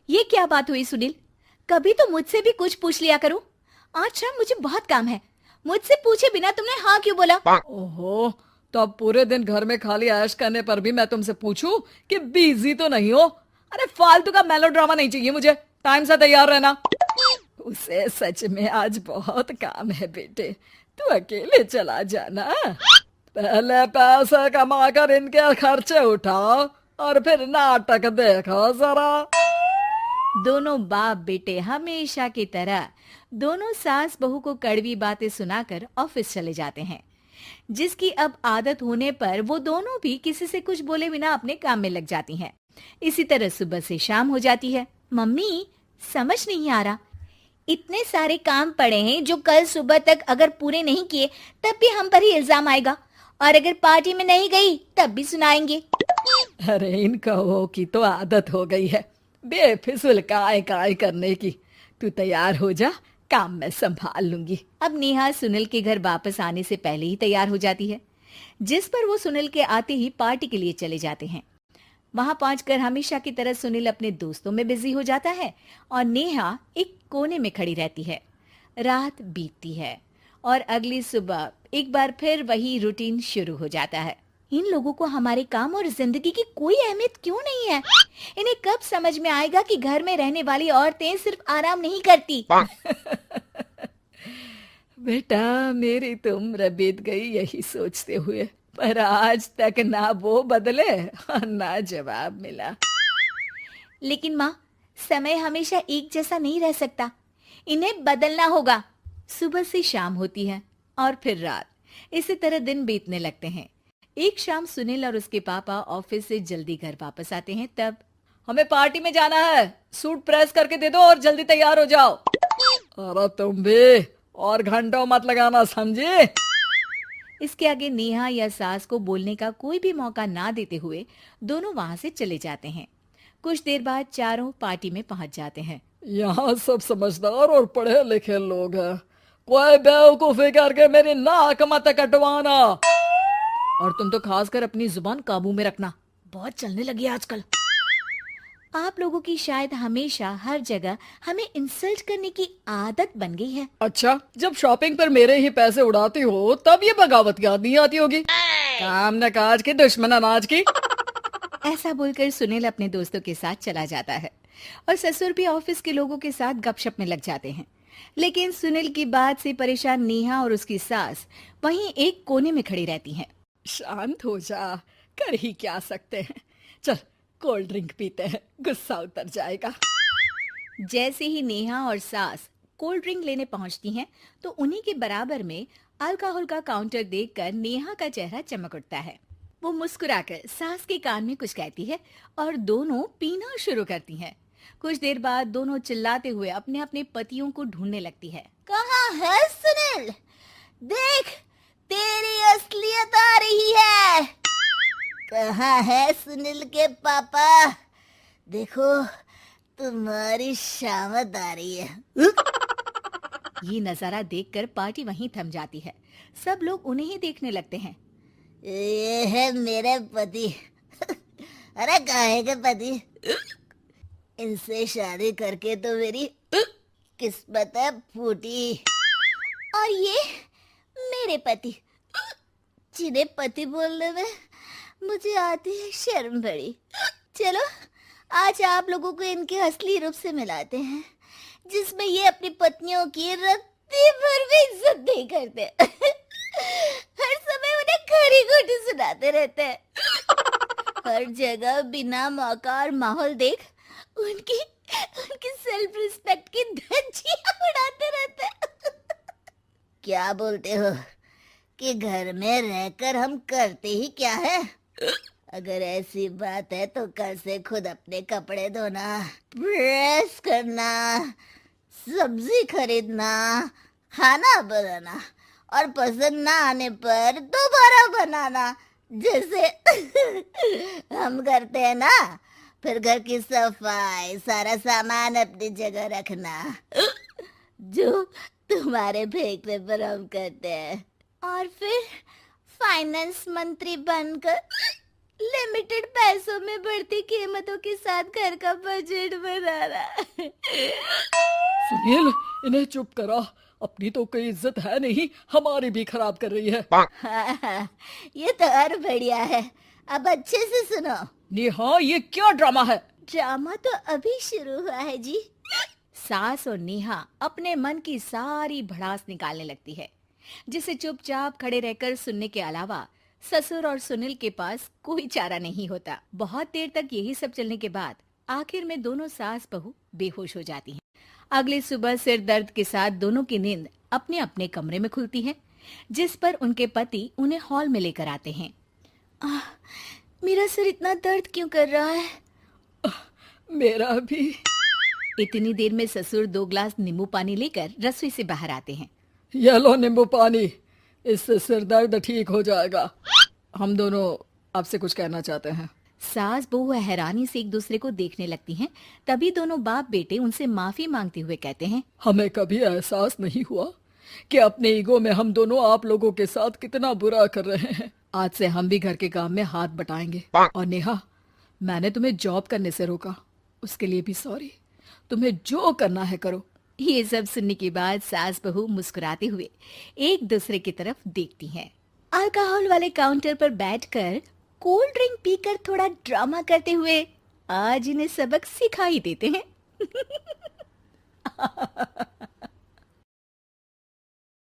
ये क्या बात हुई सुनील? कभी तो मुझसे भी कुछ पूछ लिया करो। आज शाम मुझे बहुत काम है। मुझसे पूछे बिना तुमने हाँ क्यों बोला? ओहो, तो अब पूरे दिन घर में खाली ऐश करने पर भी मैं तुमसे पूछूं कि बिजी तो नहीं हो? अरे फालतू का मेलोड्रामा नहीं चाहिए मुझे। टाइम से तैयार रहना। उसे सच में आज बहुत काम है बेटे, तू अकेले चला जाना। पहले पैसे कमाकर इनके खर्चे उठाओ और फिर नाटक देखो जरा। दोनों बाप बेटे हमेशा की तरह दोनों सास बहू को कड़वी बातें सुनाकर ऑफिस चले जाते हैं, जिसकी अब आदत होने पर वो दोनों भी किसी से कुछ बोले बिना अपने काम में लग जाती हैं। इसी तरह सुबह से शाम हो जाती है। मम्मी, समझ नहीं आ रहा, इतने सारे काम पड़े हैं जो कल सुबह तक अगर पूरे नहीं किए तब भी हम पर ही इल्जाम आएगा, और अगर पार्टी में नहीं गई तब भी सुनाएंगे। अरे इन कहो की तो आदत हो गई है बेफिजुल काय काय करने की। तू तैयार हो जा, काम मैं संभाल लूंगी। अब नेहा सुनील के घर वापस आने से पहले ही तैयार हो जाती है, जिस पर वो सुनील के आते ही पार्टी के लिए चले जाते हैं। वहां पहुंचकर हमेशा की तरह सुनील अपने दोस्तों में बिजी हो जाता है और नेहा एक कोने में खड़ी रहती है। रात बीतती है और अगली सुबह एक बार फिर वही रूटीन शुरू हो जाता है। इन लोगों को हमारे काम और जिंदगी की कोई अहमियत क्यों नहीं है? इन्हें कब समझ में आएगा कि घर में रहने वाली औरतें सिर्फ आराम नहीं करती। बेटा मेरी तो उम्र बीत गई यही सोचते हुए, पर आज तक ना वो बदले और ना जवाब मिला। लेकिन माँ, समय हमेशा एक जैसा नहीं रह सकता, इन्हें बदलना होगा। सुबह से शाम होती है और फिर रात। इसी तरह दिन बीतने लगते हैं। एक शाम सुनील और उसके पापा ऑफिस से जल्दी घर वापस आते हैं। तब हमें पार्टी में जाना है, सूट प्रेस करके दे दो और जल्दी तैयार हो जाओ। अरे तुम भी और घंटों मत लगाना, समझे? इसके आगे नेहा या सास को बोलने का कोई भी मौका ना देते हुए दोनों वहां से चले जाते हैं। कुछ देर बाद चारों पार्टी में पहुंच जाते हैं। यहाँ सब समझदार और पढ़े लिखे लोग हैं, कोई बेवकूफी करके मेरी नाक मत कटवाना। और तुम तो खासकर अपनी जुबान काबू में रखना, बहुत चलने लगी आजकल। आप लोगों की शायद हमेशा हर जगह हमें इंसल्ट करने की आदत बन गई है। अच्छा, जब शॉपिंग पर मेरे ही पैसे उड़ाती हो तब ये बगावत याद नहीं आती होगी। काम न काज की, दुश्मन अनाज की। ऐसा बोलकर सुनील अपने दोस्तों के साथ चला जाता है और ससुर भी ऑफिस के लोगों के साथ गपशप में लग जाते हैं। लेकिन सुनील की बात से परेशान नेहा और उसकी सास वहीं एक कोने में खड़ी रहती हैं। शांत हो जा, कर ही क्या सकते हैं। चल कोल्ड ड्रिंक पीते हैं, गुस्सा उतर जाएगा। जैसे ही नेहा और सास कोल्ड ड्रिंक लेने पहुंचती हैं, तो उन्हीं के बराबर में अल्कोहल का काउंटर देखकर नेहा का चेहरा चमक उठता है। वो मुस्कुराकर सास के कान में कुछ कहती है और दोनों पीना शुरू करती हैं। कुछ देर बाद दोनों चिल्लाते हुए अपने अपने पतियों को ढूंढने लगती है। कहाँ है सुनील? देख, तेरी असलियत आ रही है। कहाँ है सुनील के पापा? देखो, तुम्हारी शामत आ रही है। ये नजारा देखकर पार्टी वहीं थम जाती है। सब लोग उन्हें ही देखने लगते हैं। ये है मेरे पति। अरे काहे के पति? इनसे शादी करके तो मेरी किस्मत है फूटी। और ये मेरे पति, जिन्हें पति बोलने में मुझे आती है शर्म बड़ी। चलो आज आप लोगों को इनके असली रूप से मिलाते हैं, जिसमें ये अपनी पत्नियों की रत्ती भर भी इज्जत नहीं करते। हर समय उन्हें खरी खोटी सुनाते रहते हैं। हर जगह बिना मौका और माहौल देख उनकी उनकी सेल्फ रिस्पेक्ट की धज्जियां उड़ाते रहते हैं। क्या बोलते हो कि घर में रहकर हम करते ही क्या है? अगर ऐसी बात है तो कल से खुद अपने कपड़े धोना, प्रेस करना, सब्जी खरीदना, खाना बनाना और पसंद ना आने पर दोबारा बनाना, जैसे हम करते हैं ना। फिर घर की सफाई, सारा सामान अपनी जगह रखना, जो तुम्हारे फेंकने पर हम करते हैं। और फिर फाइनेंस मंत्री बनकर लिमिटेड पैसों में बढ़ती कीमतों के साथ घर का बजट बनाना। सुनील, इन्हें चुप करा। अपनी तो कोई इज्जत है नहीं, हमारी भी खराब कर रही है। हाँ, ये तो और बढ़िया है। अब अच्छे से सुनो। नेहा, ये क्या ड्रामा है? ड्रामा तो अभी शुरू हुआ है जी। सास और नेहा अपने मन की सारी भड़ास निकालने लगती है, जिसे चुपचाप खड़े रहकर सुनने के अलावा ससुर और सुनील के पास कोई चारा नहीं होता। बहुत देर तक यही सब चलने के बाद आखिर में दोनों सास बहू बेहोश हो जाती हैं। अगली सुबह सिर दर्द के साथ दोनों की नींद अपने अपने कमरे में खुलती है, जिस पर उनके पति उन्हें हॉल में लेकर आते हैं। मेरा सिर इतना दर्द क्यों कर रहा है? मेरा भी। इतनी देर में ससुर 2 गिलास नींबू पानी लेकर रसोई से बाहर आते हैं। ये लो नींबू पानी, इससे सिर दर्द ठीक हो जाएगा। हम दोनों आपसे कुछ कहना चाहते हैं। सास बहू हैरानी से एक दूसरे को देखने लगती हैं। तभी दोनों बाप बेटे उनसे माफी मांगते हुए कहते हैं, हमें कभी एहसास नहीं हुआ कि अपने ईगो में हम दोनों आप लोगों के साथ कितना बुरा कर रहे हैं। आज से हम भी घर के काम में हाथ बटाएंगे। और नेहा, मैंने तुम्हें जॉब करने से रोका, उसके लिए भी सॉरी। तुम्हें जो करना है करो। ये सब सुनने के बाद सास बहू मुस्कुराते हुए एक दूसरे की तरफ देखती हैं। अल्कोहल वाले काउंटर पर बैठकर कोल्ड ड्रिंक पीकर थोड़ा ड्रामा करते हुए आज इन्हें सबक सिखा ही देते हैं।